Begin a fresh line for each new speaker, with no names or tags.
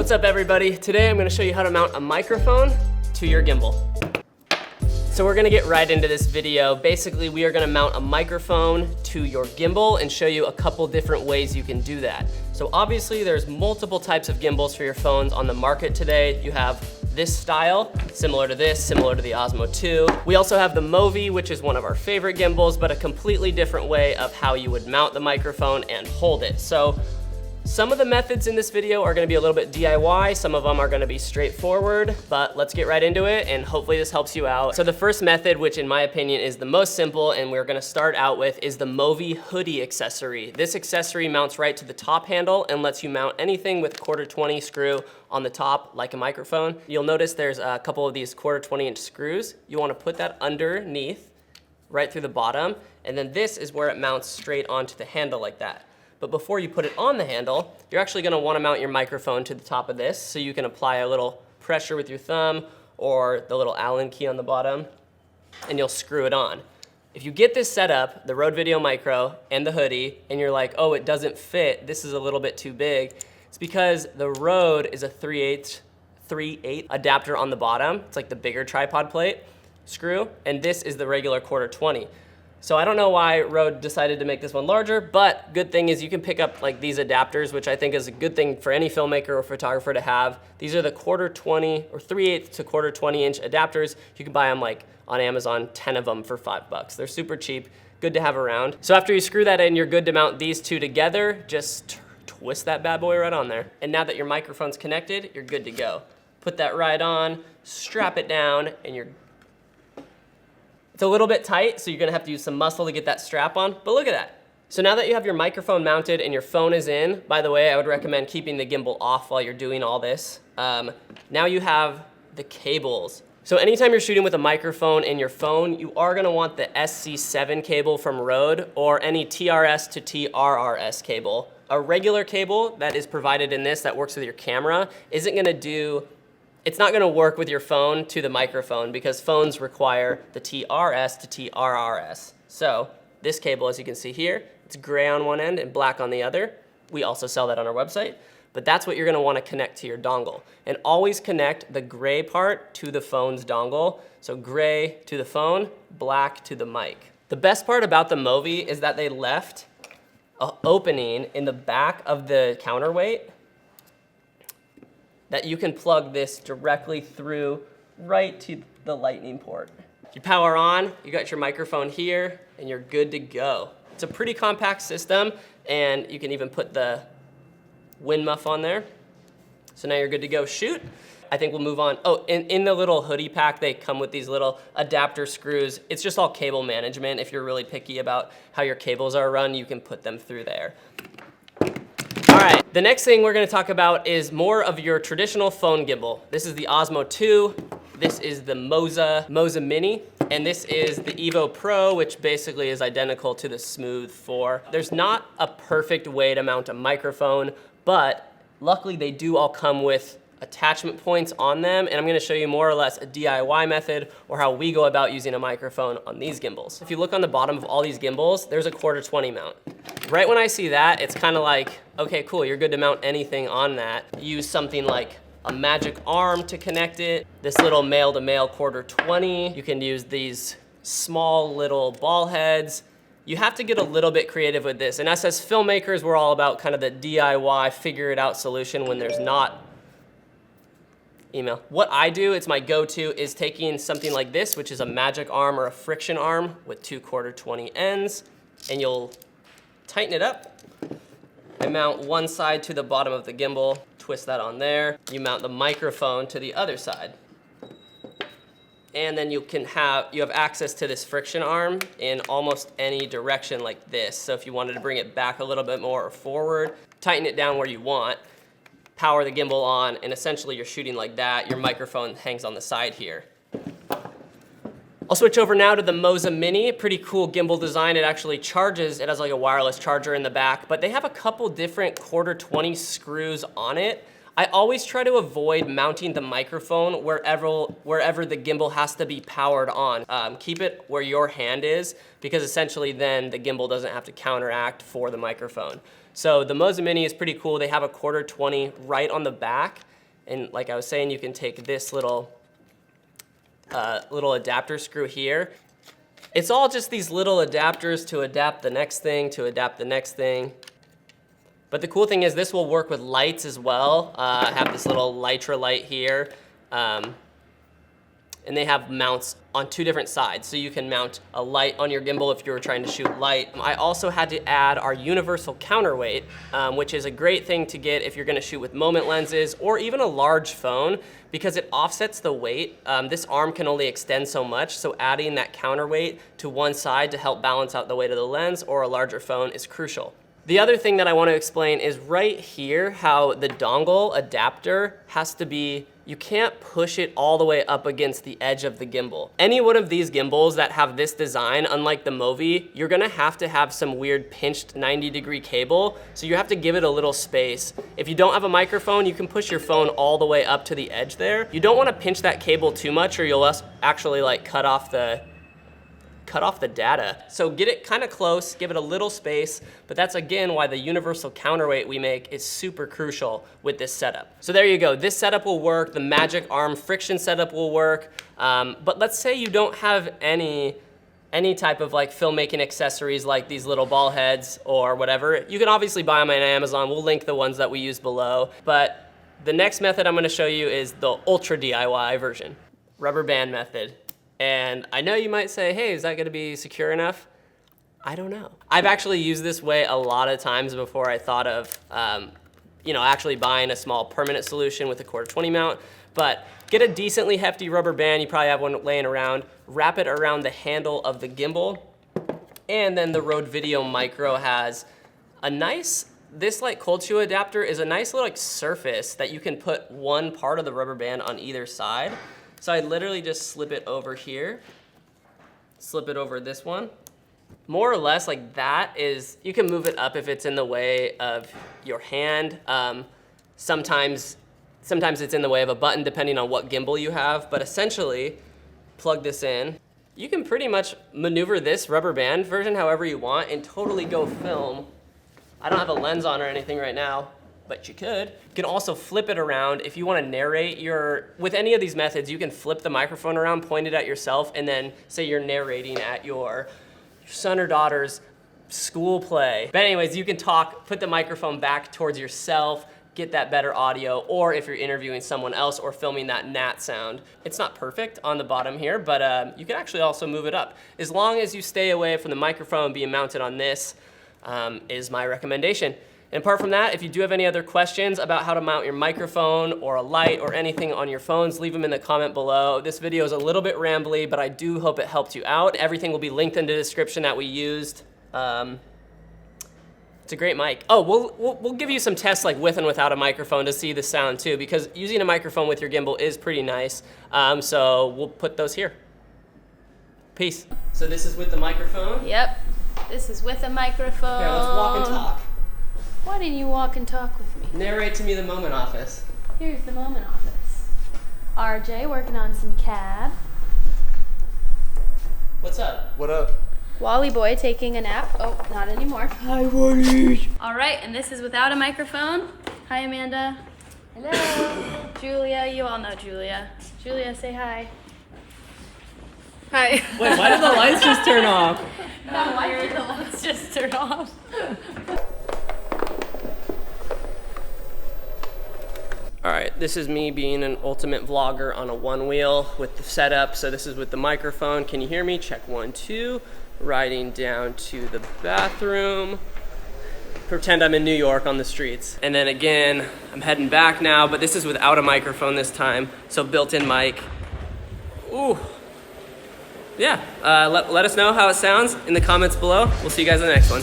What's up everybody? Today I'm gonna show you how to mount a microphone to your gimbal. So we're gonna get right into this video. Basically, we are gonna mount a microphone to your gimbal and show you a couple different ways you can do that. So obviously there's multiple types of gimbals for your phones on the market today. You have this style, similar to this, similar to the Osmo 2. We also have the Movi, which is one of our favorite gimbals, but a completely different way of how you would mount the microphone and hold it. So some of the methods in this video are gonna be a little bit DIY, some of them are gonna be straightforward, but let's get right into it and hopefully this helps you out. So the first method, which in my opinion is the most simple and we're gonna start out with, is the Movi Hoodie accessory. This accessory mounts right to the top handle and lets you mount anything with 1/4-20 screw on the top like a microphone. You'll notice there's a couple of these 1/4-20" screws. You wanna put that underneath, right through the bottom, and then this is where it mounts straight onto the handle like that. But before you put it on the handle, you're actually gonna wanna mount your microphone to the top of this so you can apply a little pressure with your thumb or the little Allen key on the bottom, and you'll screw it on. If you get this set up, the Rode Video Micro and the hoodie, and you're like, oh, it doesn't fit, this is a little bit too big, it's because the Rode is a 3/8 adapter on the bottom. It's like the bigger tripod plate screw, and this is the regular 1/4-20. So I don't know why Rode decided to make this one larger, but good thing is you can pick up like these adapters, which I think is a good thing for any filmmaker or photographer to have. These are the 1/4-20 or 3/8 to 1/4-20" adapters. You can buy them like on Amazon, 10 of them for $5. They're super cheap, good to have around. So after you screw that in, you're good to mount these two together. Just twist that bad boy right on there. And now that your microphone's connected, you're good to go. Put that right on, strap it down, and you're It's a little bit tight, so you're gonna have to use some muscle to get that strap on, but look at that. So now that you have your microphone mounted and your phone is in, by the way, I would recommend keeping the gimbal off while you're doing all this. Now you have the cables. So anytime you're shooting with a microphone in your phone, you are gonna want the SC7 cable from Rode or any TRS to TRRS cable. A regular cable that is provided in this that works with your camera it's not gonna work with your phone to the microphone because phones require the TRS to TRRS. So this cable, as you can see here, it's gray on one end and black on the other. We also sell that on our website, but that's what you're gonna wanna connect to your dongle. And always connect the gray part to the phone's dongle. So gray to the phone, black to the mic. The best part about the Movi is that they left an opening in the back of the counterweight that you can plug this directly through right to the lightning port. You power on, you got your microphone here, and you're good to go. It's a pretty compact system, and you can even put the wind muff on there. So now you're good to go shoot. I think we'll move on. Oh, in the little hoodie pack, they come with these little adapter screws. It's just all cable management. If you're really picky about how your cables are run, you can put them through there. All right, the next thing we're gonna talk about is more of your traditional phone gimbal. This is the Osmo 2, this is the MoES Mini, and this is the Evo Pro, which basically is identical to the Smooth 4. There's not a perfect way to mount a microphone, but luckily they do all come with attachment points on them, and I'm gonna show you more or less a DIY method or how we go about using a microphone on these gimbals. If you look on the bottom of all these gimbals, there's a 1/4-20 mount. Right when I see that, it's kind of like, okay, cool, you're good to mount anything on that. Use something like a magic arm to connect it. This little male-to-male 1/4-20. You can use these small little ball heads. You have to get a little bit creative with this. And us as filmmakers, we're all about kind of the DIY, figure it out solution when there's not email. What I do, it's my go-to, is taking something like this, which is a magic arm or a friction arm with two 1/4-20 ends, and you'll tighten it up. I mount one side to the bottom of the gimbal, twist that on there. You mount the microphone to the other side. And then you have access to this friction arm in almost any direction like this. So if you wanted to bring it back a little bit more or forward, tighten it down where you want, power the gimbal on, and essentially you're shooting like that. Your microphone hangs on the side here. I'll switch over now to the MoES Mini. Pretty cool gimbal design. It actually charges, it has like a wireless charger in the back, but they have a couple different 1/4-20 screws on it. I always try to avoid mounting the microphone wherever the gimbal has to be powered on. Keep it where your hand is, because essentially then the gimbal doesn't have to counteract for the microphone. So the MoES Mini is pretty cool. They have a 1/4-20 right on the back. And like I was saying, you can take this little adapter screw here. It's all just these little adapters to adapt the next thing, to adapt the next thing. But the cool thing is this will work with lights as well. I have this little LitraPro light here. And they have mounts on 2 different sides. So you can mount a light on your gimbal if you were trying to shoot light. I also had to add our universal counterweight, which is a great thing to get if you're gonna shoot with moment lenses or even a large phone, because it offsets the weight. This arm can only extend so much, so adding that counterweight to one side to help balance out the weight of the lens or a larger phone is crucial. The other thing that I want to explain is right here how the dongle adapter has to be, you can't push it all the way up against the edge of the gimbal. Any one of these gimbals that have this design, unlike the Movi, you're gonna have to have some weird pinched 90-degree cable, so you have to give it a little space. If you don't have a microphone, you can push your phone all the way up to the edge there. You don't want to pinch that cable too much or you'll actually like cut off the data. So get it kind of close, give it a little space, but that's again why the universal counterweight we make is super crucial with this setup. So there you go, this setup will work, the Magic Arm friction setup will work, but let's say you don't have any type of like filmmaking accessories like these little ball heads or whatever. You can obviously buy them on Amazon, we'll link the ones that we use below, but the next method I'm gonna show you is the ultra DIY version, rubber band method. And I know you might say, hey, is that gonna be secure enough? I don't know. I've actually used this way a lot of times before I thought of actually buying a small permanent solution with a 1/4-20 mount, but get a decently hefty rubber band, you probably have one laying around, wrap it around the handle of the gimbal, and then the Rode Video Micro has a nice, this like cold shoe adapter is a nice little like surface that you can put one part of the rubber band on either side. So I literally just slip it over here, slip it over this one. More or less like that is, you can move it up if it's in the way of your hand. Sometimes it's in the way of a button depending on what gimbal you have, but essentially plug this in. You can pretty much maneuver this rubber band version however you want and totally go film. I don't have a lens on or anything right now, but you could. You can also flip it around if you want to narrate with any of these methods, you can flip the microphone around, point it at yourself, and then say you're narrating at your son or daughter's school play. But anyways, you can talk, put the microphone back towards yourself, get that better audio, or if you're interviewing someone else or filming that gnat sound. It's not perfect on the bottom here, but you can actually also move it up. As long as you stay away from the microphone being mounted on this, is my recommendation. And apart from that, if you do have any other questions about how to mount your microphone or a light or anything on your phones, leave them in the comment below. This video is a little bit rambly, but I do hope it helped you out. Everything will be linked in the description that we used. It's a great mic. Oh, we'll give you some tests like with and without a microphone to see the sound too, because using a microphone with your gimbal is pretty nice. So we'll put those here. Peace. So this is with the microphone?
Yep, this is with a microphone.
Okay, let's walk and talk.
Why didn't you walk and talk with me?
Narrate to me the Moment office.
Here's the Moment office. RJ working on some CAD.
What's up?
What up?
Wally boy taking a nap. Oh, not anymore.
Hi, Wally.
All right, and this is without a microphone. Hi, Amanda. Hello. Julia, you all know Julia. Julia, say hi. Hi.
Wait, why did the lights just turn off?
Why did the lights just turn off?
All right, this is me being an ultimate vlogger on a one wheel with the setup. So this is with the microphone. Can you hear me? Check 1, 2. Riding down to the bathroom. Pretend I'm in New York on the streets. And then again, I'm heading back now, but this is without a microphone this time. So built-in mic. Ooh. Yeah, let us know how it sounds in the comments below. We'll see you guys in the next one.